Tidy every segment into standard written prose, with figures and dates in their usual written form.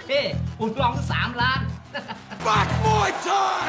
uang 3 ล้าน Back Muay Thai!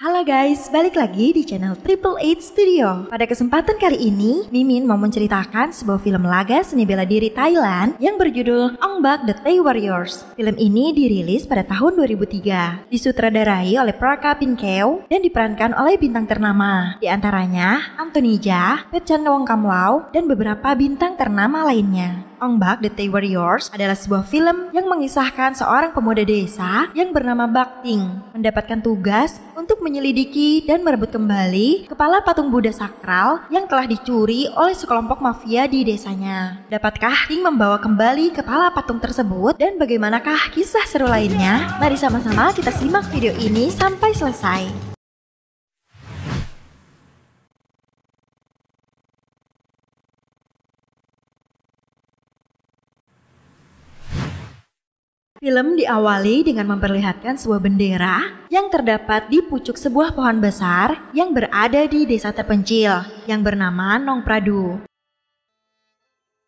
Halo guys, balik lagi di channel Triple Eight Studio. Pada kesempatan kali ini, Mimin mau menceritakan sebuah film laga seni bela diri Thailand yang berjudul Ong Bak The Thai Warriors. Film ini dirilis pada tahun 2003, disutradarai oleh Praka Pinkeu dan diperankan oleh bintang ternama, di antaranya Anthony Jaa, Petchan Wongkamlau, dan beberapa bintang ternama lainnya. Ong Bak The Thai Warriors adalah sebuah film yang mengisahkan seorang pemuda desa yang bernama Bak Ting mendapatkan tugas untuk menyelidiki dan merebut kembali kepala patung Buddha sakral yang telah dicuri oleh sekelompok mafia di desanya. Dapatkah Ting membawa kembali kepala patung tersebut dan bagaimanakah kisah seru lainnya? Mari sama-sama kita simak video ini sampai selesai. Film diawali dengan memperlihatkan sebuah bendera yang terdapat di pucuk sebuah pohon besar yang berada di desa terpencil yang bernama Nong Pradu.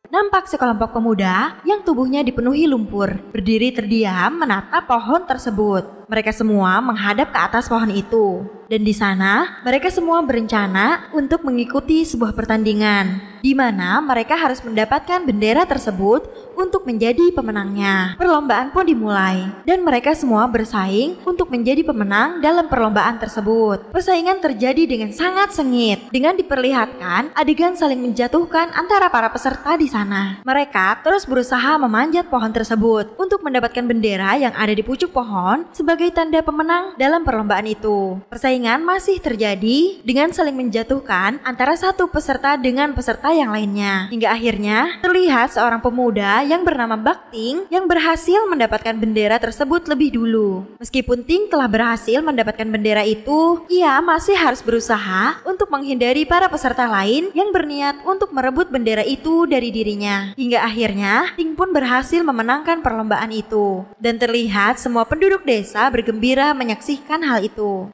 Nampak sekelompok pemuda yang tubuhnya dipenuhi lumpur, berdiri terdiam menatap pohon tersebut. Mereka semua menghadap ke atas pohon itu. Dan di sana, mereka semua berencana untuk mengikuti sebuah pertandingan, di mana mereka harus mendapatkan bendera tersebut untuk menjadi pemenangnya. Perlombaan pun dimulai, dan mereka semua bersaing untuk menjadi pemenang dalam perlombaan tersebut. Persaingan terjadi dengan sangat sengit, dengan diperlihatkan adegan saling menjatuhkan antara para peserta di sana. Mereka terus berusaha memanjat pohon tersebut untuk mendapatkan bendera yang ada di pucuk pohon sebagai tanda pemenang dalam perlombaan itu. Persaingan masih terjadi dengan saling menjatuhkan antara satu peserta dengan peserta yang lainnya. Hingga akhirnya terlihat seorang pemuda yang bernama Bak Ting yang berhasil mendapatkan bendera tersebut lebih dulu. Meskipun Ting telah berhasil mendapatkan bendera itu, ia masih harus berusaha untuk menghindari para peserta lain yang berniat untuk merebut bendera itu dari dirinya. Hingga akhirnya Ting pun berhasil memenangkan perlombaan itu. Dan terlihat semua penduduk desa bergembira menyaksikan hal itu.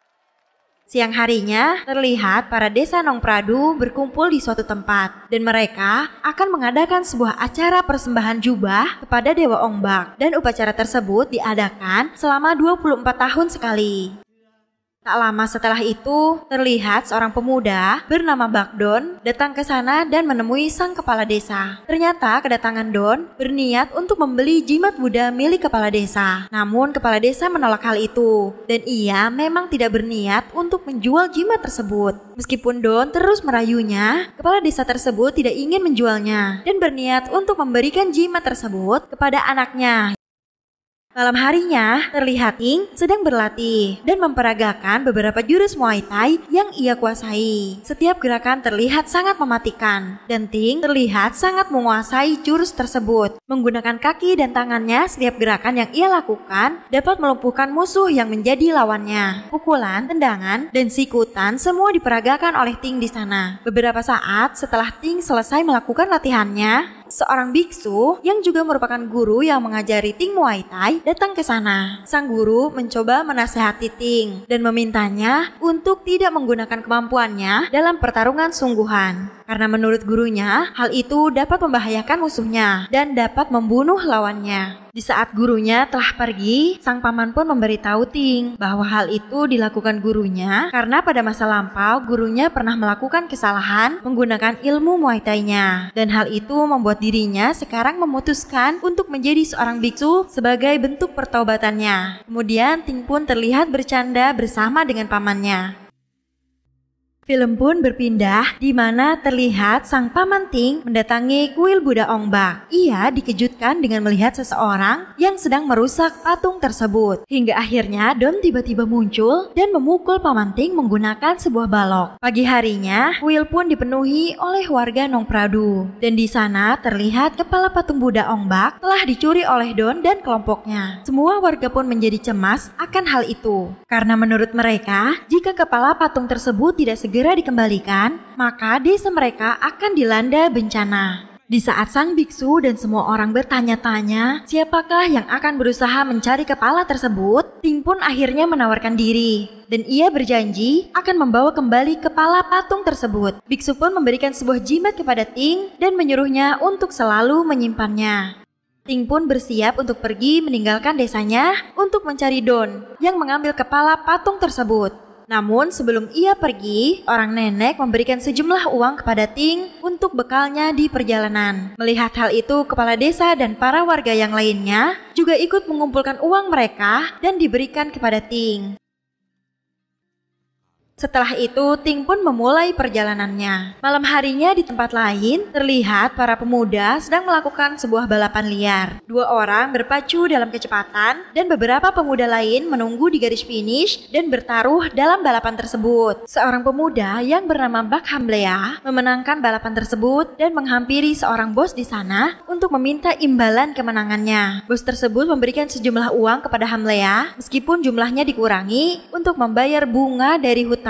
Siang harinya, terlihat para desa Nong Pradu berkumpul di suatu tempat dan mereka akan mengadakan sebuah acara persembahan jubah kepada Dewa Ong Bak, dan upacara tersebut diadakan selama 24 tahun sekali. Tak lama setelah itu, terlihat seorang pemuda bernama Bak Don datang ke sana dan menemui sang kepala desa. Ternyata kedatangan Don berniat untuk membeli jimat Buddha milik kepala desa. Namun kepala desa menolak hal itu dan ia memang tidak berniat untuk menjual jimat tersebut. Meskipun Don terus merayunya, kepala desa tersebut tidak ingin menjualnya dan berniat untuk memberikan jimat tersebut kepada anaknya. Malam harinya, terlihat Ting sedang berlatih dan memperagakan beberapa jurus Muay Thai yang ia kuasai. Setiap gerakan terlihat sangat mematikan, dan Ting terlihat sangat menguasai jurus tersebut. Menggunakan kaki dan tangannya, setiap gerakan yang ia lakukan dapat melumpuhkan musuh yang menjadi lawannya. Pukulan, tendangan, dan sikutan semua diperagakan oleh Ting di sana. Beberapa saat setelah Ting selesai melakukan latihannya, seorang biksu yang juga merupakan guru yang mengajari Ting Muay Thai datang ke sana. Sang guru mencoba menasehati Ting dan memintanya untuk tidak menggunakan kemampuannya dalam pertarungan sungguhan. Karena menurut gurunya, hal itu dapat membahayakan musuhnya dan dapat membunuh lawannya. Di saat gurunya telah pergi, sang paman pun memberitahu Ting bahwa hal itu dilakukan gurunya karena pada masa lampau gurunya pernah melakukan kesalahan menggunakan ilmu Muay Thai-nya. Dan hal itu membuat dirinya sekarang memutuskan untuk menjadi seorang biksu sebagai bentuk pertaubatannya. Kemudian Ting pun terlihat bercanda bersama dengan pamannya. Film pun berpindah di mana terlihat sang paman Ting mendatangi kuil Buddha Ong Bak. Ia dikejutkan dengan melihat seseorang yang sedang merusak patung tersebut. Hingga akhirnya Don tiba-tiba muncul dan memukul paman Ting menggunakan sebuah balok. Pagi harinya, kuil pun dipenuhi oleh warga Nong Pradu. Dan di sana terlihat kepala patung Buddha Ong Bak telah dicuri oleh Don dan kelompoknya. Semua warga pun menjadi cemas akan hal itu. Karena menurut mereka, jika kepala patung tersebut tidak segera dikembalikan, maka desa mereka akan dilanda bencana. Di saat sang biksu dan semua orang bertanya-tanya siapakah yang akan berusaha mencari kepala tersebut, Ting pun akhirnya menawarkan diri. Dan ia berjanji akan membawa kembali kepala patung tersebut. Biksu pun memberikan sebuah jimat kepada Ting dan menyuruhnya untuk selalu menyimpannya. Ting pun bersiap untuk pergi meninggalkan desanya untuk mencari Don yang mengambil kepala patung tersebut. Namun sebelum ia pergi, orang nenek memberikan sejumlah uang kepada Ting untuk bekalnya di perjalanan. Melihat hal itu, kepala desa dan para warga yang lainnya juga ikut mengumpulkan uang mereka dan diberikan kepada Ting. Setelah itu, Ting pun memulai perjalanannya. Malam harinya di tempat lain, terlihat para pemuda sedang melakukan sebuah balapan liar. 2 orang berpacu dalam kecepatan dan beberapa pemuda lain menunggu di garis finish dan bertaruh dalam balapan tersebut. Seorang pemuda yang bernama Bak Hamlea memenangkan balapan tersebut dan menghampiri seorang bos di sana untuk meminta imbalan kemenangannya. Bos tersebut memberikan sejumlah uang kepada Hamlea meskipun jumlahnya dikurangi untuk membayar bunga dari hutang.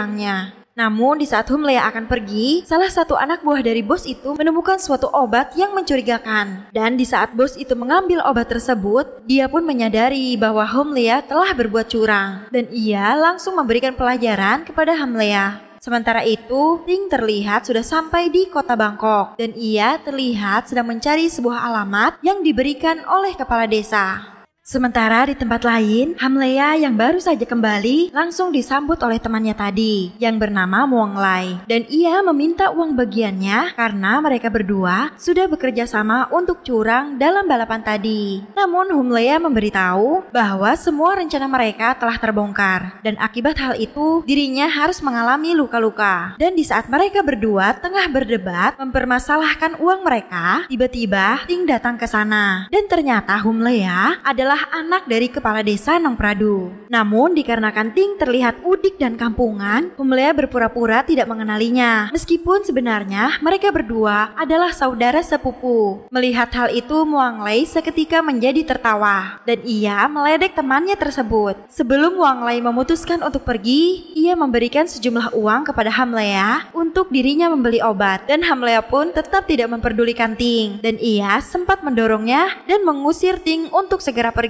Namun di saat Hamlea akan pergi, salah satu anak buah dari bos itu menemukan suatu obat yang mencurigakan. Dan di saat bos itu mengambil obat tersebut, dia pun menyadari bahwa Hamlea telah berbuat curang. Dan ia langsung memberikan pelajaran kepada Hamlea. Sementara itu, Ting terlihat sudah sampai di kota Bangkok. Dan ia terlihat sedang mencari sebuah alamat yang diberikan oleh kepala desa. Sementara di tempat lain, Hamlea yang baru saja kembali langsung disambut oleh temannya tadi yang bernama Muang Lai. Dan ia meminta uang bagiannya karena mereka berdua sudah bekerja sama untuk curang dalam balapan tadi. Namun Hamlea memberitahu bahwa semua rencana mereka telah terbongkar. Dan akibat hal itu, dirinya harus mengalami luka-luka. Dan di saat mereka berdua tengah berdebat mempermasalahkan uang mereka, tiba-tiba Ting datang ke sana. Dan ternyata Hamlea adalah anak dari kepala desa Nong Pradu. Namun dikarenakan Ting terlihat udik dan kampungan, Hamlea berpura-pura tidak mengenalinya. Meskipun sebenarnya mereka berdua adalah saudara sepupu. Melihat hal itu, Muang Lai seketika menjadi tertawa dan ia meledek temannya tersebut. Sebelum Muang Lai memutuskan untuk pergi, ia memberikan sejumlah uang kepada Hamlea untuk dirinya membeli obat. Dan Hamlea pun tetap tidak memperdulikan Ting dan ia sempat mendorongnya dan mengusir Ting untuk segera pergi.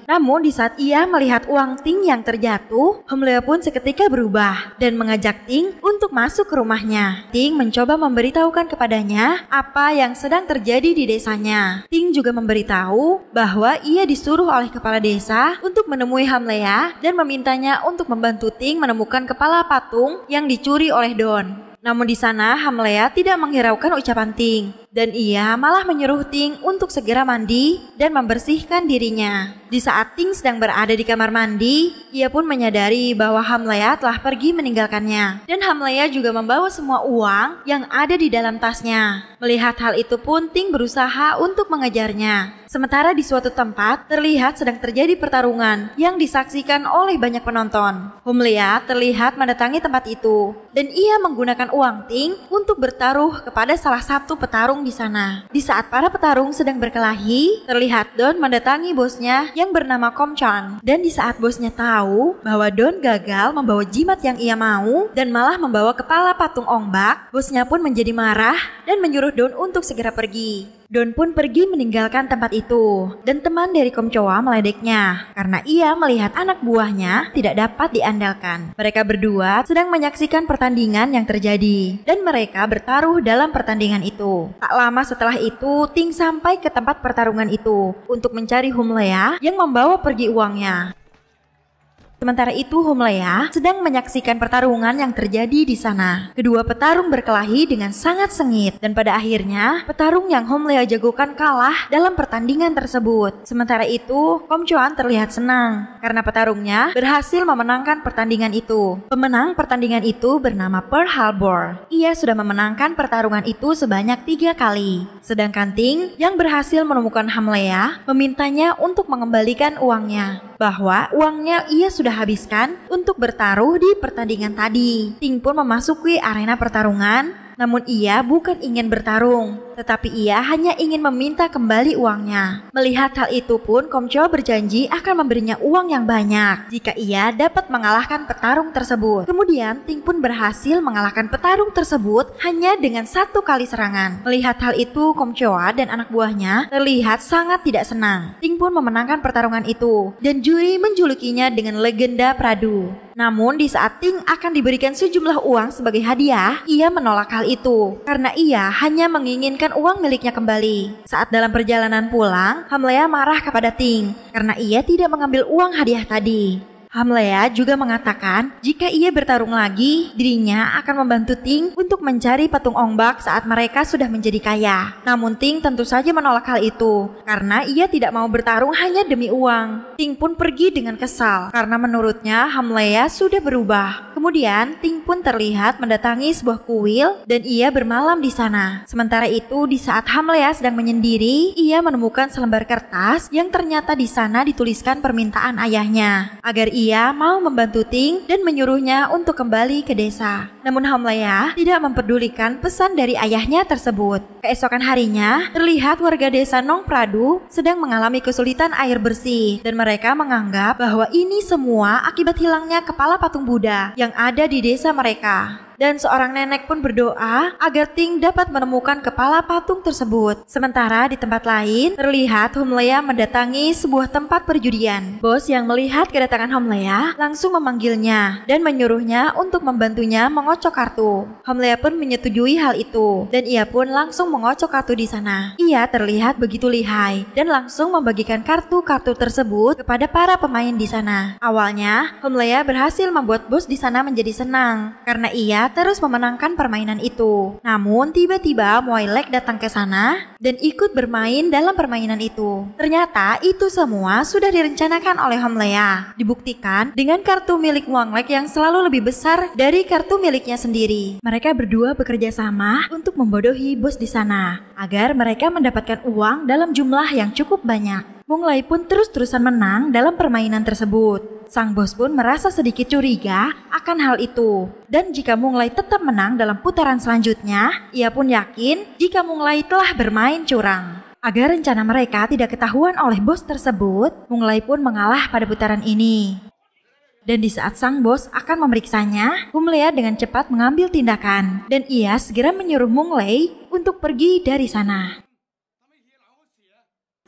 Namun di saat ia melihat uang Ting yang terjatuh, Hamlea pun seketika berubah dan mengajak Ting untuk masuk ke rumahnya. Ting mencoba memberitahukan kepadanya apa yang sedang terjadi di desanya. Ting juga memberitahu bahwa ia disuruh oleh kepala desa untuk menemui Hamlea dan memintanya untuk membantu Ting menemukan kepala patung yang dicuri oleh Don. Namun di sana Hamlea tidak menghiraukan ucapan Ting dan ia malah menyuruh Ting untuk segera mandi dan membersihkan dirinya. Di saat Ting sedang berada di kamar mandi, ia pun menyadari bahwa Hamlea telah pergi meninggalkannya. Dan Hamlea juga membawa semua uang yang ada di dalam tasnya. Melihat hal itu pun Ting berusaha untuk mengejarnya. Sementara di suatu tempat terlihat sedang terjadi pertarungan yang disaksikan oleh banyak penonton. Hamlea terlihat mendatangi tempat itu dan ia menggunakan uang Ting untuk bertaruh kepada salah satu petarung di sana. Di saat para petarung sedang berkelahi, terlihat Don mendatangi bosnya yang bernama Kom Chan. Dan di saat bosnya tahu bahwa Don gagal membawa jimat yang ia mau dan malah membawa kepala patung Ong Bak, bosnya pun menjadi marah dan menyuruh Don untuk segera pergi. Don pun pergi meninggalkan tempat itu dan teman dari Kom Choa meledeknya karena ia melihat anak buahnya tidak dapat diandalkan. Mereka berdua sedang menyaksikan pertandingan yang terjadi dan mereka bertaruh dalam pertandingan itu. Tak lama setelah itu, Ting sampai ke tempat pertarungan itu untuk mencari Hamlea yang membawa pergi uangnya. Sementara itu Hamlea sedang menyaksikan pertarungan yang terjadi di sana. Kedua petarung berkelahi dengan sangat sengit dan pada akhirnya petarung yang Hamlea jagokan kalah dalam pertandingan tersebut. Sementara itu Kom Choan terlihat senang karena petarungnya berhasil memenangkan pertandingan itu. Pemenang pertandingan itu bernama Pearl Harbor. Ia sudah memenangkan pertarungan itu sebanyak 3 kali. Sedangkan Ting yang berhasil menemukan Hamlea memintanya untuk mengembalikan uangnya. Bahwa uangnya ia sudah habiskan untuk bertaruh di pertandingan tadi. Ting pun memasuki arena pertarungan, namun ia bukan ingin bertarung, tetapi ia hanya ingin meminta kembali uangnya. Melihat hal itu pun Kom Choa berjanji akan memberinya uang yang banyak jika ia dapat mengalahkan petarung tersebut. Kemudian Ting pun berhasil mengalahkan petarung tersebut hanya dengan 1 kali serangan. Melihat hal itu Kom Choa dan anak buahnya terlihat sangat tidak senang. Ting pun memenangkan pertarungan itu dan juri menjulukinya dengan legenda Pradu. Namun di saat Ting akan diberikan sejumlah uang sebagai hadiah, ia menolak hal itu karena ia hanya menginginkan mengembalikan uang miliknya kembali. Saat dalam perjalanan pulang, Hamlea marah kepada Ting karena ia tidak mengambil uang hadiah tadi. Hamlea juga mengatakan jika ia bertarung lagi, dirinya akan membantu Ting untuk mencari patung ombak saat mereka sudah menjadi kaya. Namun Ting tentu saja menolak hal itu karena ia tidak mau bertarung hanya demi uang. Ting pun pergi dengan kesal karena menurutnya Hamlea sudah berubah. Kemudian Ting pun terlihat mendatangi sebuah kuil dan ia bermalam di sana. Sementara itu di saat Hamlea sedang menyendiri, ia menemukan selembar kertas yang ternyata di sana dituliskan permintaan ayahnya agar ia mau membantu Ting dan menyuruhnya untuk kembali ke desa. Namun Hamlea tidak mempedulikan pesan dari ayahnya tersebut. Keesokan harinya, terlihat warga desa Nong Pradu sedang mengalami kesulitan air bersih dan mereka menganggap bahwa ini semua akibat hilangnya kepala patung Buddha yang ada di desa mereka. Dan seorang nenek pun berdoa agar Ting dapat menemukan kepala patung tersebut. Sementara di tempat lain, terlihat Hamlea mendatangi sebuah tempat perjudian. Bos yang melihat kedatangan Hamlea langsung memanggilnya dan menyuruhnya untuk membantunya mengocok kartu. Hamlea pun menyetujui hal itu dan ia pun langsung mengocok kartu di sana. Ia terlihat begitu lihai dan langsung membagikan kartu-kartu tersebut kepada para pemain di sana. Awalnya, Hamlea berhasil membuat bos di sana menjadi senang karena ia terus memenangkan permainan itu. Namun tiba-tiba Moilek datang ke sana dan ikut bermain dalam permainan itu. Ternyata itu semua sudah direncanakan oleh Hamlea. Dibuktikan dengan kartu milik Moilek yang selalu lebih besar dari kartu miliknya sendiri. Mereka berdua bekerja sama untuk membodohi bos di sana agar mereka mendapatkan uang dalam jumlah yang cukup banyak. Munglai pun terus-terusan menang dalam permainan tersebut. Sang bos pun merasa sedikit curiga akan hal itu. Dan jika Munglai tetap menang dalam putaran selanjutnya, ia pun yakin jika Munglai telah bermain curang. Agar rencana mereka tidak ketahuan oleh bos tersebut, Munglai pun mengalah pada putaran ini. Dan di saat sang bos akan memeriksanya, Hamlea dengan cepat mengambil tindakan. Dan ia segera menyuruh Munglai untuk pergi dari sana.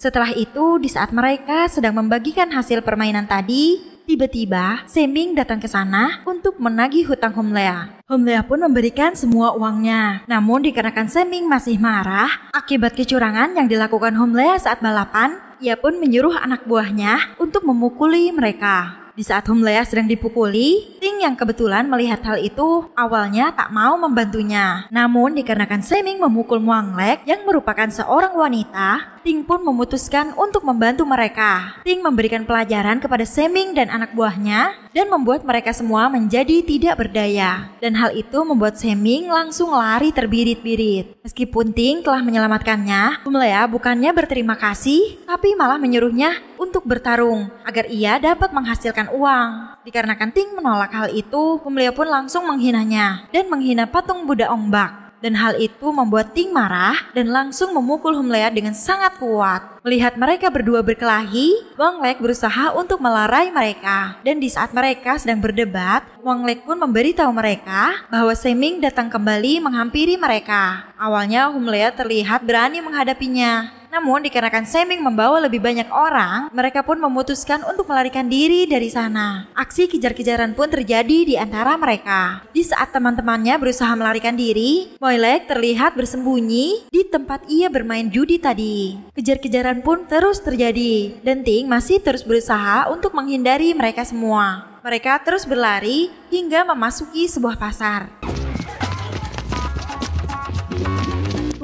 Setelah itu, di saat mereka sedang membagikan hasil permainan tadi, tiba-tiba Seming datang ke sana untuk menagih hutang Hamlea. Hamlea pun memberikan semua uangnya. Namun dikarenakan Seming masih marah akibat kecurangan yang dilakukan Hamlea saat balapan, ia pun menyuruh anak buahnya untuk memukuli mereka. Di saat Hamlea sedang dipukuli, Ting yang kebetulan melihat hal itu awalnya tak mau membantunya. Namun dikarenakan Seming memukul Moilek yang merupakan seorang wanita, Ting pun memutuskan untuk membantu mereka. Ting memberikan pelajaran kepada Seming dan anak buahnya dan membuat mereka semua menjadi tidak berdaya. Dan hal itu membuat Seming langsung lari terbirit-birit. Meskipun Ting telah menyelamatkannya, Hamlea bukannya berterima kasih, tapi malah menyuruhnya untuk bertarung agar ia dapat menghasilkan uang. Dikarenakan Ting menolak hal itu, Hamlea pun langsung menghinanya dan menghina patung Buddha ombak. Dan hal itu membuat Ting marah dan langsung memukul Hamlea dengan sangat kuat. Melihat mereka berdua berkelahi, Moilek berusaha untuk melerai mereka. Dan di saat mereka sedang berdebat, Moilek pun memberitahu mereka bahwa Seming datang kembali menghampiri mereka. Awalnya Hamlea terlihat berani menghadapinya. Namun dikarenakan Seming membawa lebih banyak orang, mereka pun memutuskan untuk melarikan diri dari sana. Aksi kejar-kejaran pun terjadi di antara mereka. Di saat teman-temannya berusaha melarikan diri, Moilek terlihat bersembunyi di tempat ia bermain judi tadi. Kejar-kejaran pun terus terjadi dan Ting masih terus berusaha untuk menghindari mereka semua. Mereka terus berlari hingga memasuki sebuah pasar.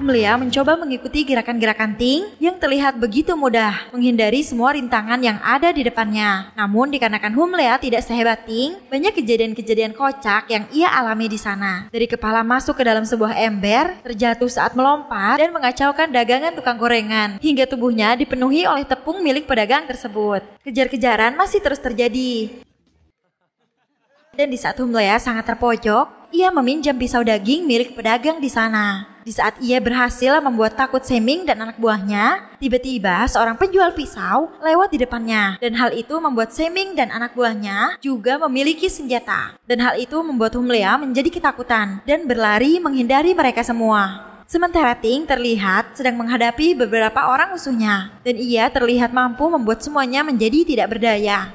Hamlea mencoba mengikuti gerakan-gerakan Ting yang terlihat begitu mudah, menghindari semua rintangan yang ada di depannya. Namun dikarenakan Hamlea tidak sehebat Ting, banyak kejadian-kejadian kocak yang ia alami di sana. Dari kepala masuk ke dalam sebuah ember, terjatuh saat melompat dan mengacaukan dagangan tukang gorengan, hingga tubuhnya dipenuhi oleh tepung milik pedagang tersebut. Kejar-kejaran masih terus terjadi. Dan di saat Hamlea sangat terpojok, ia meminjam pisau daging milik pedagang di sana. Di saat ia berhasil membuat takut Seming dan anak buahnya, tiba-tiba seorang penjual pisau lewat di depannya. Dan hal itu membuat Seming dan anak buahnya juga memiliki senjata. Dan hal itu membuat Hamlea menjadi ketakutan dan berlari menghindari mereka semua. Sementara Ting terlihat sedang menghadapi beberapa orang musuhnya. Dan ia terlihat mampu membuat semuanya menjadi tidak berdaya.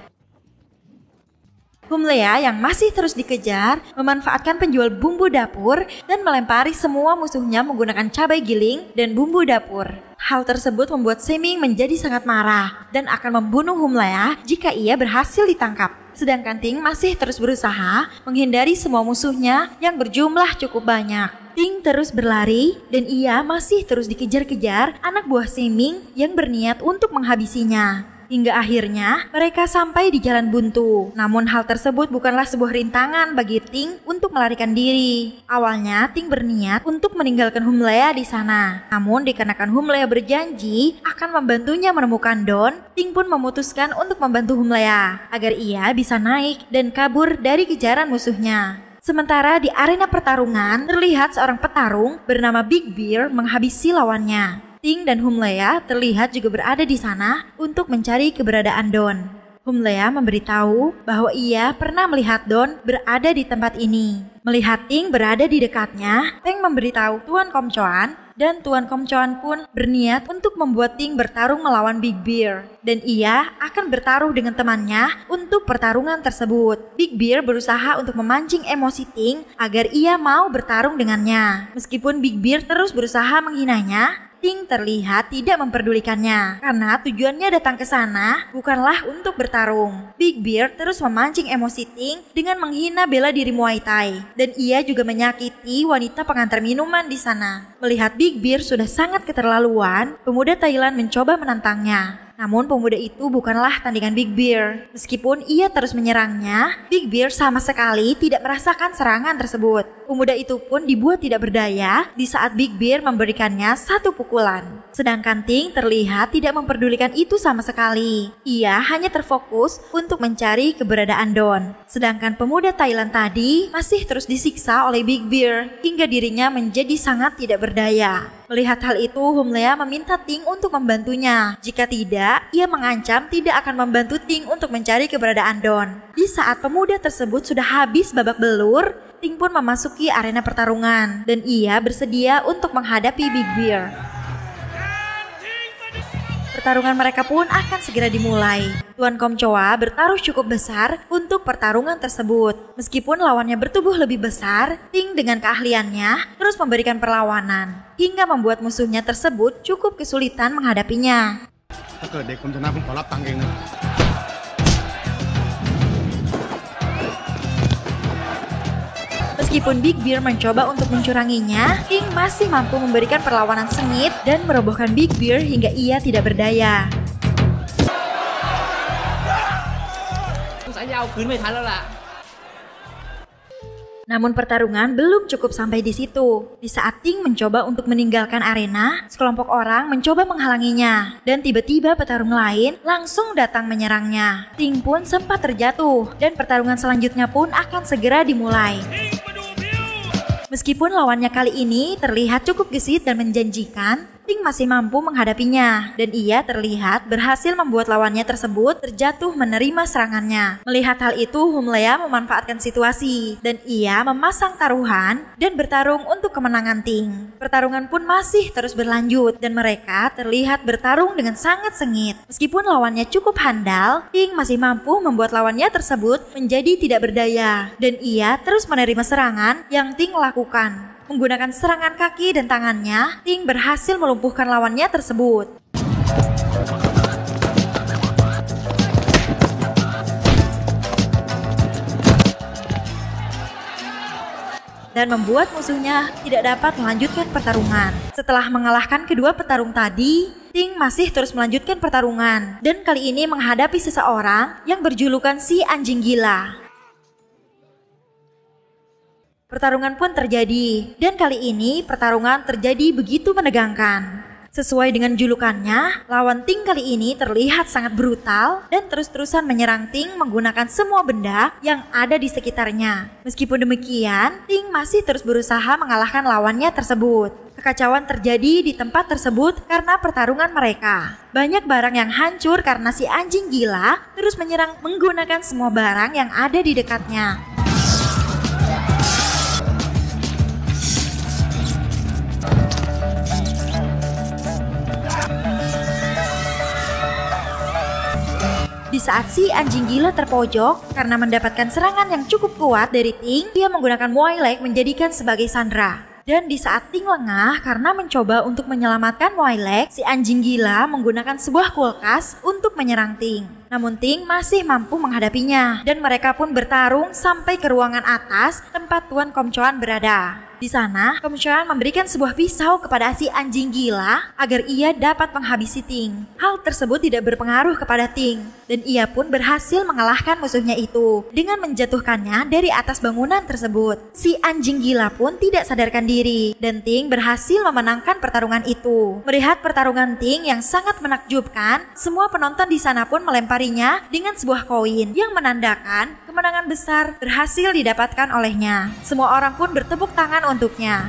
Humlea yang masih terus dikejar memanfaatkan penjual bumbu dapur dan melempari semua musuhnya menggunakan cabai giling dan bumbu dapur. Hal tersebut membuat Seming menjadi sangat marah dan akan membunuh Humlea jika ia berhasil ditangkap. Sedangkan Ting masih terus berusaha menghindari semua musuhnya yang berjumlah cukup banyak. Ting terus berlari dan ia masih terus dikejar-kejar anak buah Seming yang berniat untuk menghabisinya. Hingga akhirnya mereka sampai di jalan buntu. Namun hal tersebut bukanlah sebuah rintangan bagi Ting untuk melarikan diri. Awalnya Ting berniat untuk meninggalkan Humlea di sana. Namun dikarenakan Humlea berjanji akan membantunya menemukan Don, Ting pun memutuskan untuk membantu Humlea agar ia bisa naik dan kabur dari kejaran musuhnya. Sementara di arena pertarungan terlihat seorang petarung bernama Big Bear menghabisi lawannya. Ting dan Humlea terlihat juga berada di sana untuk mencari keberadaan Don. Humlea memberitahu bahwa ia pernah melihat Don berada di tempat ini. Melihat Ting berada di dekatnya, Ting memberitahu Tuan Komcoan dan Tuan Komcoan pun berniat untuk membuat Ting bertarung melawan Big Bear. Dan ia akan bertaruh dengan temannya untuk pertarungan tersebut. Big Bear berusaha untuk memancing emosi Ting agar ia mau bertarung dengannya. Meskipun Big Bear terus berusaha menghinanya, Ting terlihat tidak memperdulikannya karena tujuannya datang ke sana bukanlah untuk bertarung. Big Bear terus memancing emosi Ting dengan menghina bela diri Muay Thai dan ia juga menyakiti wanita pengantar minuman di sana. Melihat Big Bear sudah sangat keterlaluan, pemuda Thailand mencoba menantangnya. Namun pemuda itu bukanlah tandingan Big Bear. Meskipun ia terus menyerangnya, Big Bear sama sekali tidak merasakan serangan tersebut. Pemuda itu pun dibuat tidak berdaya di saat Big Bear memberikannya satu pukulan. Sedangkan Ting terlihat tidak memperdulikan itu sama sekali. Ia hanya terfokus untuk mencari keberadaan Don. Sedangkan pemuda Thailand tadi masih terus disiksa oleh Big Bear hingga dirinya menjadi sangat tidak berdaya. Melihat hal itu, Humlea meminta Ting untuk membantunya. Jika tidak, ia mengancam tidak akan membantu Ting untuk mencari keberadaan Don. Di saat pemuda tersebut sudah habis babak belur, Ting pun memasuki arena pertarungan dan ia bersedia untuk menghadapi Big Bear. Pertarungan mereka pun akan segera dimulai. Tuan Komcoa bertaruh cukup besar untuk pertarungan tersebut. Meskipun lawannya bertubuh lebih besar, Ting dengan keahliannya terus memberikan perlawanan hingga membuat musuhnya tersebut cukup kesulitan menghadapinya. Meskipun Big Bear mencoba untuk mencuranginya, Ting masih mampu memberikan perlawanan sengit dan merobohkan Big Bear hingga ia tidak berdaya. Namun pertarungan belum cukup sampai di situ. Di saat Ting mencoba untuk meninggalkan arena, sekelompok orang mencoba menghalanginya. Dan tiba-tiba petarung lain langsung datang menyerangnya. Ting pun sempat terjatuh dan pertarungan selanjutnya pun akan segera dimulai. Meskipun lawannya kali ini terlihat cukup gesit dan menjanjikan, Ting masih mampu menghadapinya dan ia terlihat berhasil membuat lawannya tersebut terjatuh menerima serangannya. Melihat hal itu, Humlea memanfaatkan situasi dan ia memasang taruhan dan bertarung untuk kemenangan Ting. Pertarungan pun masih terus berlanjut dan mereka terlihat bertarung dengan sangat sengit. Meskipun lawannya cukup handal, Ting masih mampu membuat lawannya tersebut menjadi tidak berdaya dan ia terus menerima serangan yang Ting lakukan. Menggunakan serangan kaki dan tangannya, Ting berhasil melumpuhkan lawannya tersebut. Dan membuat musuhnya tidak dapat melanjutkan pertarungan. Setelah mengalahkan kedua petarung tadi, Ting masih terus melanjutkan pertarungan dan kali ini menghadapi seseorang yang berjulukan si anjing gila. Pertarungan pun terjadi, dan kali ini pertarungan terjadi begitu menegangkan. Sesuai dengan julukannya, lawan Ting kali ini terlihat sangat brutal dan terus-terusan menyerang Ting menggunakan semua benda yang ada di sekitarnya. Meskipun demikian, Ting masih terus berusaha mengalahkan lawannya tersebut. Kekacauan terjadi di tempat tersebut karena pertarungan mereka. Banyak barang yang hancur karena si anjing gila terus menyerang menggunakan semua barang yang ada di dekatnya. Di saat si anjing gila terpojok karena mendapatkan serangan yang cukup kuat dari Ting, dia menggunakan Moailek menjadikan sebagai sandera. Dan di saat Ting lengah karena mencoba untuk menyelamatkan Moailek, si anjing gila menggunakan sebuah kulkas untuk menyerang Ting. Namun Ting masih mampu menghadapinya dan mereka pun bertarung sampai ke ruangan atas tempat Tuan Komcoan berada. Di sana, Komcoan memberikan sebuah pisau kepada si anjing gila agar ia dapat menghabisi Ting. Hal tersebut tidak berpengaruh kepada Ting dan ia pun berhasil mengalahkan musuhnya itu dengan menjatuhkannya dari atas bangunan tersebut. Si anjing gila pun tidak sadarkan diri dan Ting berhasil memenangkan pertarungan itu. Melihat pertarungan Ting yang sangat menakjubkan, semua penonton di sana pun melemparinya dengan sebuah koin yang menandakan kemenangan besar berhasil didapatkan olehnya. Semua orang pun bertepuk tangan untuknya.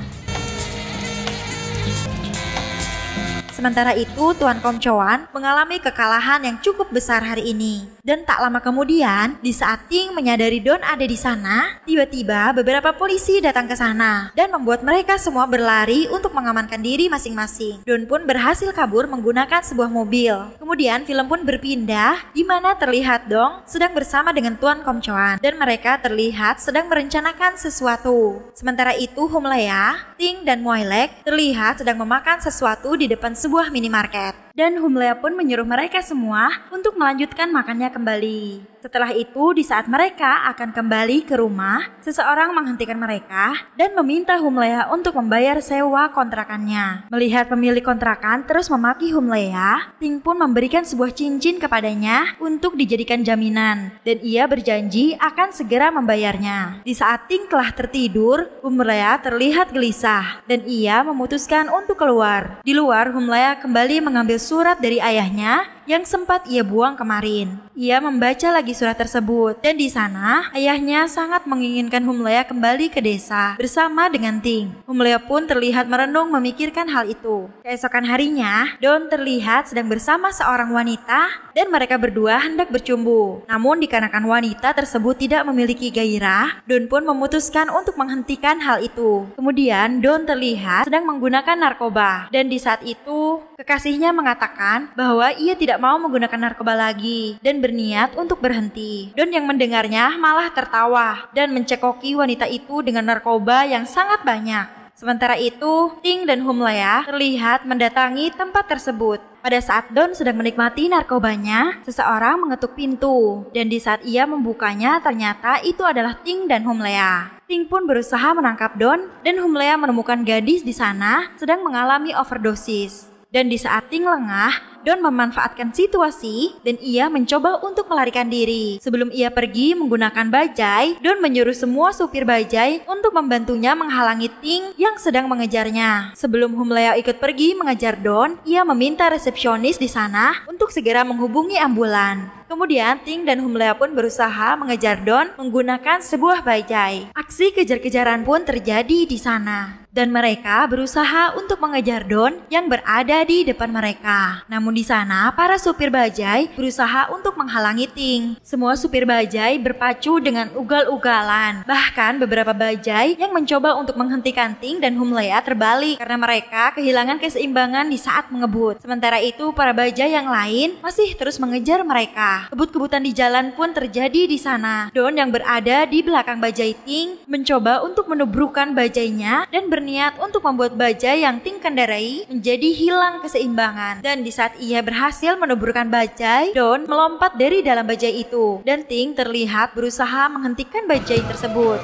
Sementara itu, Tuan Komcoan mengalami kekalahan yang cukup besar hari ini. Dan tak lama kemudian, di saat Ting menyadari Don ada di sana, tiba-tiba beberapa polisi datang ke sana dan membuat mereka semua berlari untuk mengamankan diri masing-masing. Don pun berhasil kabur menggunakan sebuah mobil. Kemudian film pun berpindah di mana terlihat Dong sedang bersama dengan Tuan Komcoan dan mereka terlihat sedang merencanakan sesuatu. Sementara itu, Humlea, Ting dan Moailek terlihat sedang memakan sesuatu di depan sebuah minimarket. Dan Humlea pun menyuruh mereka semua untuk melanjutkan makannya kembali. Setelah itu, di saat mereka akan kembali ke rumah, seseorang menghentikan mereka dan meminta Humlea untuk membayar sewa kontrakannya. Melihat pemilik kontrakan terus memaki Humlea, Ting pun memberikan sebuah cincin kepadanya untuk dijadikan jaminan dan ia berjanji akan segera membayarnya. Di saat Ting telah tertidur, Humlea terlihat gelisah dan ia memutuskan untuk keluar. Di luar, Humlea kembali mengambil surat dari ayahnya yang sempat ia buang kemarin. Ia membaca lagi surat tersebut dan di sana ayahnya sangat menginginkan Humlea kembali ke desa bersama dengan Ting. Humlea pun terlihat merenung memikirkan hal itu. Keesokan harinya, Don terlihat sedang bersama seorang wanita dan mereka berdua hendak bercumbu. Namun dikarenakan wanita tersebut tidak memiliki gairah, Don pun memutuskan untuk menghentikan hal itu. Kemudian Don terlihat sedang menggunakan narkoba dan di saat itu kekasihnya mengatakan bahwa ia tidak mau menggunakan narkoba lagi dan berniat untuk berhenti. Don yang mendengarnya malah tertawa dan mencekoki wanita itu dengan narkoba yang sangat banyak. Sementara itu, Ting dan Humlea terlihat mendatangi tempat tersebut. Pada saat Don sedang menikmati narkobanya, seseorang mengetuk pintu dan di saat ia membukanya ternyata itu adalah Ting dan Humlea. Ting pun berusaha menangkap Don dan Humlea menemukan gadis di sana sedang mengalami overdosis. Dan di saat Ting lengah, Don memanfaatkan situasi dan ia mencoba untuk melarikan diri. Sebelum ia pergi menggunakan bajai, Don menyuruh semua supir bajai untuk membantunya menghalangi Ting yang sedang mengejarnya. Sebelum Humlea ikut pergi mengejar Don, ia meminta resepsionis di sana untuk segera menghubungi ambulan. Kemudian Ting dan Humlea pun berusaha mengejar Don menggunakan sebuah bajai. Aksi kejar-kejaran pun terjadi di sana. Dan mereka berusaha untuk mengejar Don yang berada di depan mereka. Namun di sana para supir bajai berusaha untuk menghalangi Ting. Semua supir bajai berpacu dengan ugal-ugalan. Bahkan beberapa bajai yang mencoba untuk menghentikan Ting dan Humlea terbalik karena mereka kehilangan keseimbangan di saat mengebut. Sementara itu para bajai yang lain masih terus mengejar mereka. Kebut-kebutan di jalan pun terjadi di sana. Don yang berada di belakang bajai Ting mencoba untuk menubrukkan bajainya dan berniat untuk membuat bajai yang Ting kendarai menjadi hilang keseimbangan. Dan di saat ia berhasil menubrukkan bajai, Don melompat dari dalam bajai itu dan Ting terlihat berusaha menghentikan bajai tersebut.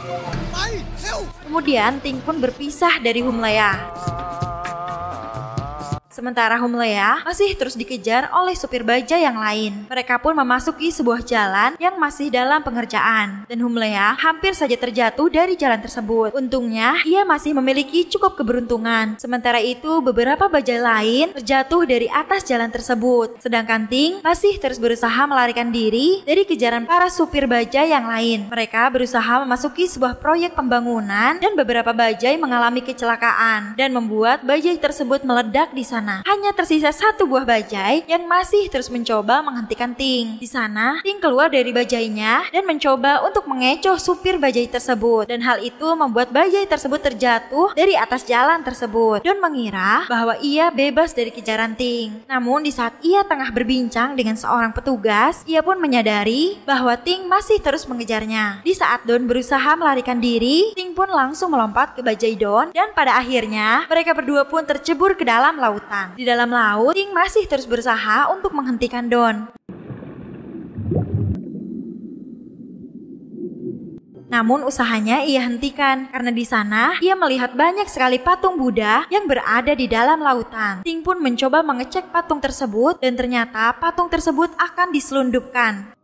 Kemudian Ting pun berpisah dari Humlea. Sementara Humlea masih terus dikejar oleh supir bajai yang lain. Mereka pun memasuki sebuah jalan yang masih dalam pengerjaan. Dan Humlea hampir saja terjatuh dari jalan tersebut. Untungnya, ia masih memiliki cukup keberuntungan. Sementara itu, beberapa bajai lain terjatuh dari atas jalan tersebut. Sedangkan Ting masih terus berusaha melarikan diri dari kejaran para supir bajai yang lain. Mereka berusaha memasuki sebuah proyek pembangunan dan beberapa bajai mengalami kecelakaan dan membuat bajai tersebut meledak di sana. sana. Hanya tersisa satu buah bajai yang masih terus mencoba menghentikan Ting. Di sana, Ting keluar dari bajainya dan mencoba untuk mengecoh supir bajai tersebut. Dan hal itu membuat bajai tersebut terjatuh dari atas jalan tersebut. Don mengira bahwa ia bebas dari kejaran Ting. Namun di saat ia tengah berbincang dengan seorang petugas, ia pun menyadari bahwa Ting masih terus mengejarnya. Di saat Don berusaha melarikan diri, Ting pun langsung melompat ke bajai Don dan pada akhirnya mereka berdua pun tercebur ke dalam lautan. Di dalam laut, Ting masih terus berusaha untuk menghentikan Don. Namun usahanya ia hentikan karena di sana ia melihat banyak sekali patung Buddha yang berada di dalam lautan. Ting pun mencoba mengecek patung tersebut dan ternyata patung tersebut akan diselundupkan.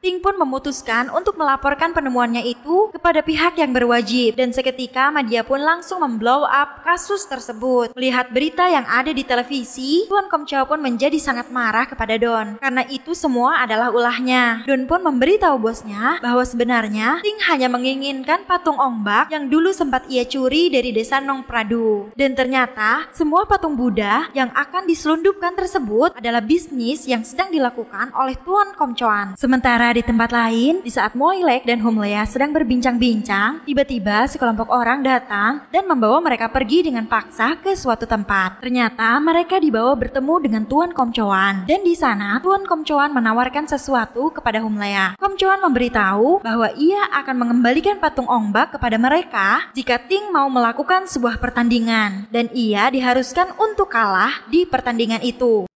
Ting pun memutuskan untuk melaporkan penemuannya itu kepada pihak yang berwajib dan seketika media pun langsung memblow up kasus tersebut. Melihat berita yang ada di televisi, Tuan Kom Chao pun menjadi sangat marah kepada Don karena itu semua adalah ulahnya. Don pun memberitahu bosnya bahwa sebenarnya Ting hanya menginginkan patung ombak yang dulu sempat ia curi dari desa Nong Pradu. Dan ternyata semua patung Buddha yang akan diselundupkan tersebut adalah bisnis yang sedang dilakukan oleh Tuan Kom Chao. Sementara di tempat lain, di saat Moilek dan Humlea sedang berbincang-bincang, tiba-tiba sekelompok orang datang dan membawa mereka pergi dengan paksa ke suatu tempat. Ternyata mereka dibawa bertemu dengan Tuan Kom Chao dan di sana Tuan Kom Chao menawarkan sesuatu kepada Humlea. Kom Chao memberitahu bahwa ia akan mengembalikan patung ombak kepada mereka jika Ting mau melakukan sebuah pertandingan dan ia diharuskan untuk kalah di pertandingan itu.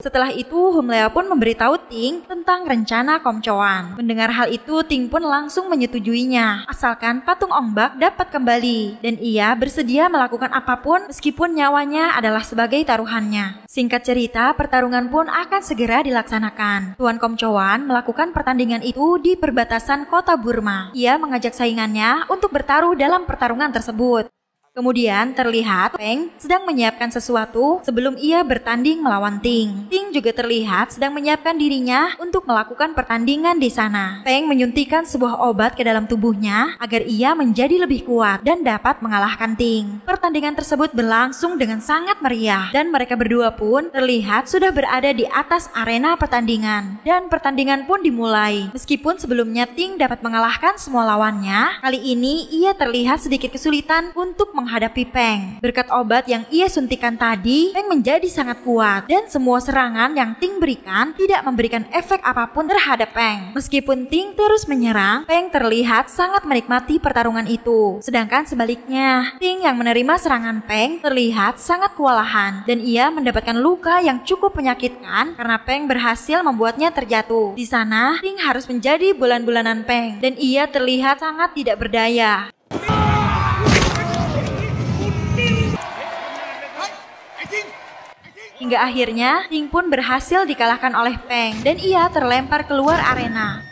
Setelah itu, Humlea pun memberitahu Ting tentang rencana Kom Chao. Mendengar hal itu, Ting pun langsung menyetujuinya, asalkan patung ombak dapat kembali. Dan ia bersedia melakukan apapun meskipun nyawanya adalah sebagai taruhannya. Singkat cerita, pertarungan pun akan segera dilaksanakan. Tuan Kom Chao melakukan pertandingan itu di perbatasan kota Burma. Ia mengajak saingannya untuk bertaruh dalam pertarungan tersebut. Kemudian terlihat Peng sedang menyiapkan sesuatu sebelum ia bertanding melawan Ting. Ting juga terlihat sedang menyiapkan dirinya untuk melakukan pertandingan di sana. Peng menyuntikkan sebuah obat ke dalam tubuhnya agar ia menjadi lebih kuat dan dapat mengalahkan Ting. Pertandingan tersebut berlangsung dengan sangat meriah dan mereka berdua pun terlihat sudah berada di atas arena pertandingan. Dan pertandingan pun dimulai. Meskipun sebelumnya Ting dapat mengalahkan semua lawannya, kali ini ia terlihat sedikit kesulitan untuk menghadapi Peng. Berkat obat yang ia suntikan tadi, Peng menjadi sangat kuat dan semua serangan yang Ting berikan tidak memberikan efek apapun terhadap Peng. Meskipun Ting terus menyerang, Peng terlihat sangat menikmati pertarungan itu. Sedangkan sebaliknya, Ting yang menerima serangan Peng terlihat sangat kewalahan dan ia mendapatkan luka yang cukup menyakitkan karena Peng berhasil membuatnya terjatuh. Di sana, Ting harus menjadi bulan-bulanan Peng dan ia terlihat sangat tidak berdaya. Hingga akhirnya, Ting pun berhasil dikalahkan oleh Peng dan ia terlempar keluar arena.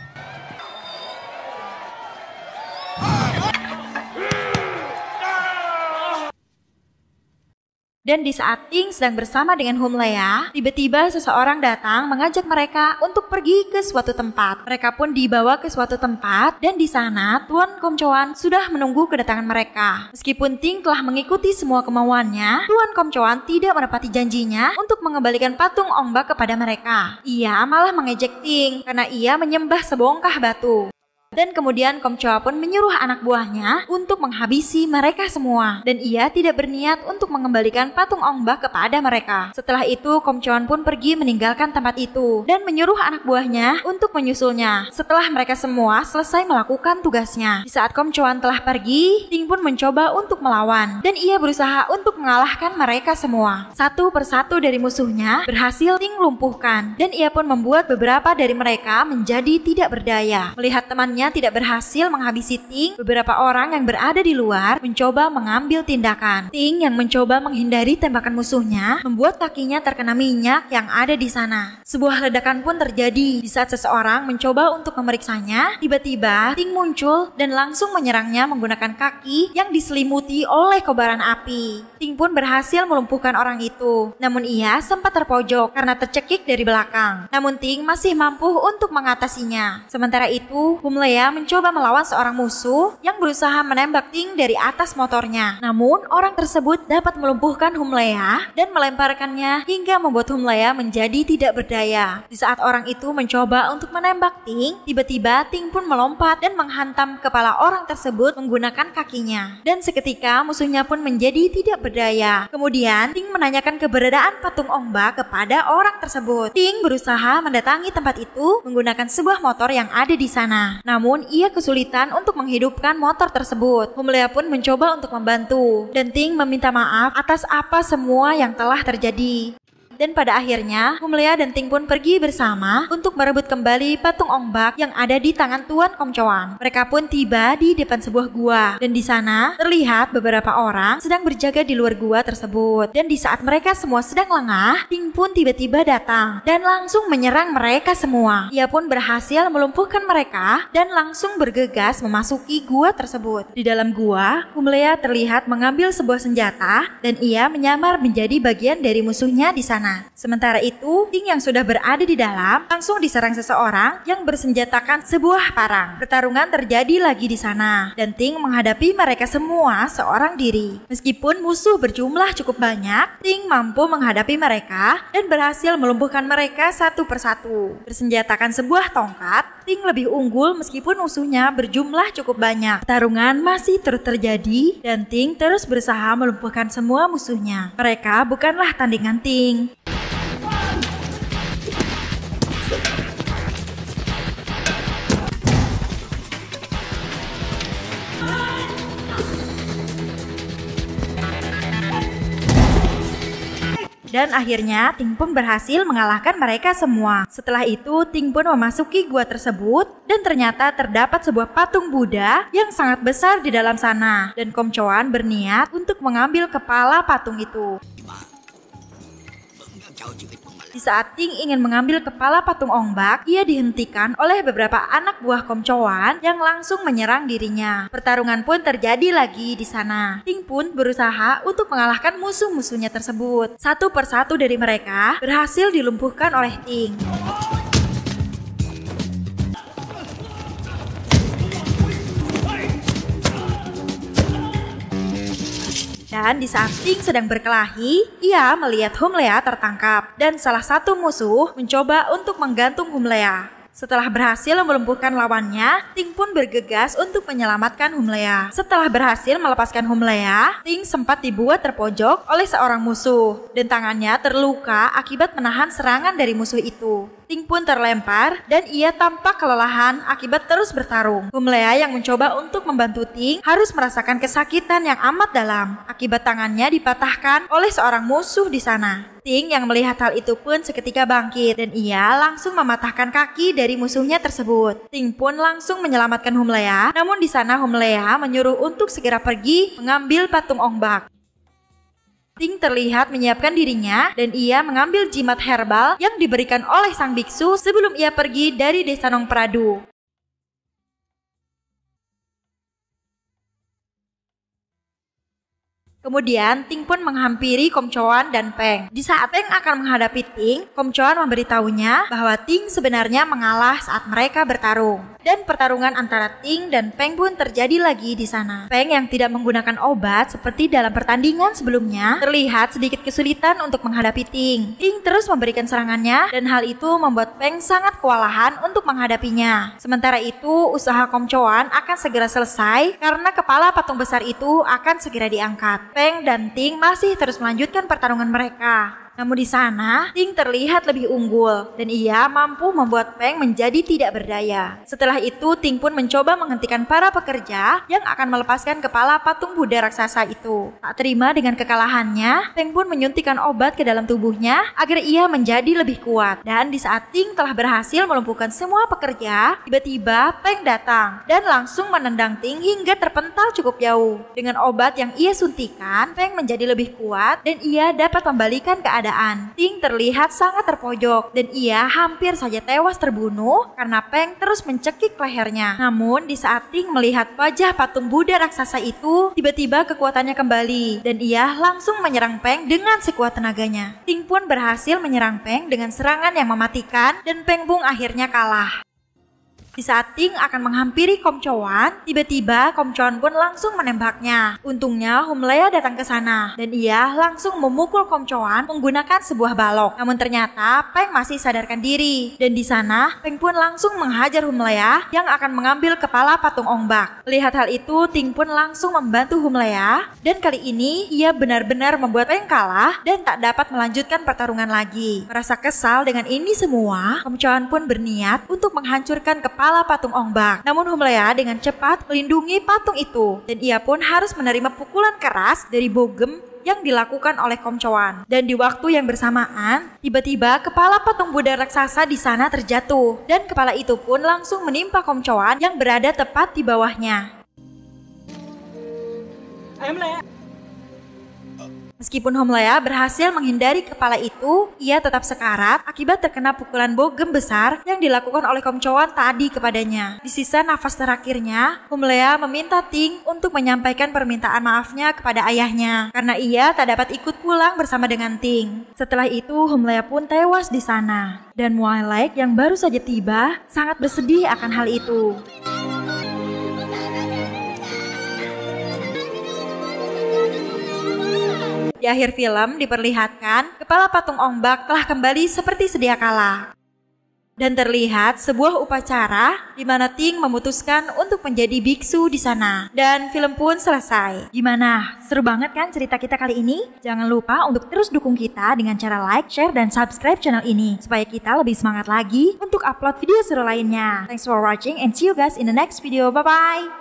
Dan di saat Ting sedang bersama dengan Humlea, tiba-tiba seseorang datang mengajak mereka untuk pergi ke suatu tempat. Mereka pun dibawa ke suatu tempat dan di sana Tuan Kom Chao sudah menunggu kedatangan mereka. Meskipun Ting telah mengikuti semua kemauannya, Tuan Kom Chao tidak menepati janjinya untuk mengembalikan patung ombak kepada mereka. Ia malah mengejek Ting karena ia menyembah sebongkah batu. Dan kemudian Kom Chao pun menyuruh anak buahnya untuk menghabisi mereka semua. Dan ia tidak berniat untuk mengembalikan patung ombak kepada mereka. Setelah itu Kom Chao pun pergi meninggalkan tempat itu dan menyuruh anak buahnya untuk menyusulnya. Setelah mereka semua selesai melakukan tugasnya. Di saat Kom Chao telah pergi, Ting pun mencoba untuk melawan. Dan ia berusaha untuk mengalahkan mereka semua. Satu persatu dari musuhnya berhasil Ting lumpuhkan. Dan ia pun membuat beberapa dari mereka menjadi tidak berdaya. Melihat temannya tidak berhasil menghabisi Ting, beberapa orang yang berada di luar mencoba mengambil tindakan. Ting yang mencoba menghindari tembakan musuhnya membuat kakinya terkena minyak yang ada di sana. Sebuah ledakan pun terjadi. Di saat seseorang mencoba untuk memeriksanya, tiba-tiba Ting muncul dan langsung menyerangnya menggunakan kaki yang diselimuti oleh kobaran api. Ting pun berhasil melumpuhkan orang itu. Namun ia sempat terpojok karena tercekik dari belakang. Namun Ting masih mampu untuk mengatasinya. Sementara itu, Humlea Lea mencoba melawan seorang musuh yang berusaha menembak Ting dari atas motornya. Namun, orang tersebut dapat melumpuhkan Lea dan melemparkannya hingga membuat Lea menjadi tidak berdaya. Di saat orang itu mencoba untuk menembak Ting, tiba-tiba Ting pun melompat dan menghantam kepala orang tersebut menggunakan kakinya. Dan seketika musuhnya pun menjadi tidak berdaya. Kemudian, Ting menanyakan keberadaan patung ombak kepada orang tersebut. Ting berusaha mendatangi tempat itu menggunakan sebuah motor yang ada di sana. Namun ia kesulitan untuk menghidupkan motor tersebut. Lea pun mencoba untuk membantu dan Ting meminta maaf atas apa semua yang telah terjadi. Dan pada akhirnya, Lea dan Ting pun pergi bersama untuk merebut kembali patung ombak yang ada di tangan Tuan Komcoan. Mereka pun tiba di depan sebuah gua, dan di sana terlihat beberapa orang sedang berjaga di luar gua tersebut. Dan di saat mereka semua sedang lengah, Ting pun tiba-tiba datang dan langsung menyerang mereka semua. Ia pun berhasil melumpuhkan mereka dan langsung bergegas memasuki gua tersebut. Di dalam gua, Lea terlihat mengambil sebuah senjata dan ia menyamar menjadi bagian dari musuhnya di sana. Sementara itu, Ting yang sudah berada di dalam langsung diserang seseorang yang bersenjatakan sebuah parang. Pertarungan terjadi lagi di sana dan Ting menghadapi mereka semua seorang diri. Meskipun musuh berjumlah cukup banyak, Ting mampu menghadapi mereka dan berhasil melumpuhkan mereka satu persatu. Bersenjatakan sebuah tongkat, Ting lebih unggul meskipun musuhnya berjumlah cukup banyak. Pertarungan masih terus terjadi dan Ting terus berusaha melumpuhkan semua musuhnya. Mereka bukanlah tandingan Ting. Dan akhirnya Ting pun berhasil mengalahkan mereka semua. Setelah itu Ting pun memasuki gua tersebut dan ternyata terdapat sebuah patung Buddha yang sangat besar di dalam sana. Dan Komcoan berniat untuk mengambil kepala patung itu. Di saat Ting ingin mengambil kepala patung ombak, ia dihentikan oleh beberapa anak buah Komcoan yang langsung menyerang dirinya. Pertarungan pun terjadi lagi di sana. Ting pun berusaha untuk mengalahkan musuh-musuhnya tersebut. Satu persatu dari mereka berhasil dilumpuhkan oleh Ting. Dan di saat Ting sedang berkelahi, ia melihat Lea tertangkap dan salah satu musuh mencoba untuk menggantung Lea. Setelah berhasil melumpuhkan lawannya, Ting pun bergegas untuk menyelamatkan Lea. Setelah berhasil melepaskan Lea, Ting sempat dibuat terpojok oleh seorang musuh dan tangannya terluka akibat menahan serangan dari musuh itu. Ting pun terlempar dan ia tampak kelelahan akibat terus bertarung. Lea yang mencoba untuk membantu Ting harus merasakan kesakitan yang amat dalam akibat tangannya dipatahkan oleh seorang musuh di sana. Ting yang melihat hal itu pun seketika bangkit dan ia langsung mematahkan kaki dari musuhnya tersebut. Ting pun langsung menyelamatkan Lea, namun di sana Lea menyuruh untuk segera pergi mengambil patung ombak. Ting terlihat menyiapkan dirinya dan ia mengambil jimat herbal yang diberikan oleh sang biksu sebelum ia pergi dari desa Nongpradu. Kemudian Ting pun menghampiri Komcoan dan Peng. Di saat Peng akan menghadapi Ting, Komcoan memberitahunya bahwa Ting sebenarnya mengalah saat mereka bertarung. Dan pertarungan antara Ting dan Peng pun terjadi lagi di sana. Peng yang tidak menggunakan obat seperti dalam pertandingan sebelumnya terlihat sedikit kesulitan untuk menghadapi Ting. Ting terus memberikan serangannya dan hal itu membuat Peng sangat kewalahan untuk menghadapinya. Sementara itu usaha Komcoan akan segera selesai karena kepala patung besar itu akan segera diangkat. Peng dan Ting masih terus melanjutkan pertarungan mereka. Namun di sana, Ting terlihat lebih unggul dan ia mampu membuat Peng menjadi tidak berdaya. Setelah itu, Ting pun mencoba menghentikan para pekerja yang akan melepaskan kepala patung Buddha raksasa itu. Tak terima dengan kekalahannya, Peng pun menyuntikkan obat ke dalam tubuhnya agar ia menjadi lebih kuat. Dan di saat Ting telah berhasil melumpuhkan semua pekerja, tiba-tiba Peng datang dan langsung menendang Ting hingga terpental cukup jauh. Dengan obat yang ia suntikan, Peng menjadi lebih kuat dan ia dapat membalikan keadaan. Ting terlihat sangat terpojok dan ia hampir saja tewas terbunuh karena Peng terus mencekik lehernya. Namun di saat Ting melihat wajah patung Buddha raksasa itu, tiba-tiba kekuatannya kembali dan ia langsung menyerang Peng dengan sekuat tenaganya. Ting pun berhasil menyerang Peng dengan serangan yang mematikan dan Peng Bung akhirnya kalah. Di saat Ting akan menghampiri Kom Chowan, tiba-tiba Kom Chowan pun langsung menembaknya. Untungnya Humlea datang ke sana dan ia langsung memukul Kom Chowan menggunakan sebuah balok. Namun ternyata Peng masih sadarkan diri dan di sana Peng pun langsung menghajar Humlea yang akan mengambil kepala patung ombak. Melihat hal itu, Ting pun langsung membantu Humlea dan kali ini ia benar-benar membuat Peng kalah dan tak dapat melanjutkan pertarungan lagi. Merasa kesal dengan ini semua, Kom Chowan pun berniat untuk menghancurkan kepala patung ombak. Namun Humlea dengan cepat melindungi patung itu dan ia pun harus menerima pukulan keras dari bogem yang dilakukan oleh Kom Chowan. Dan di waktu yang bersamaan, tiba-tiba kepala patung Buddha raksasa di sana terjatuh dan kepala itu pun langsung menimpa Kom Chowan yang berada tepat di bawahnya. Meskipun Humlea berhasil menghindari kepala itu, ia tetap sekarat akibat terkena pukulan bogem besar yang dilakukan oleh Kom Chowan tadi kepadanya. Di sisa nafas terakhirnya, Humlea meminta Ting untuk menyampaikan permintaan maafnya kepada ayahnya karena ia tak dapat ikut pulang bersama dengan Ting. Setelah itu, Humlea pun tewas di sana dan Mwilek yang baru saja tiba sangat bersedih akan hal itu. Di akhir film diperlihatkan kepala patung ombak telah kembali seperti sedia kala. Dan terlihat sebuah upacara di mana Ting memutuskan untuk menjadi biksu di sana. Dan film pun selesai. Gimana? Seru banget kan cerita kita kali ini? Jangan lupa untuk terus dukung kita dengan cara like, share, dan subscribe channel ini supaya kita lebih semangat lagi untuk upload video seru lainnya. Thanks for watching and see you guys in the next video. Bye-bye!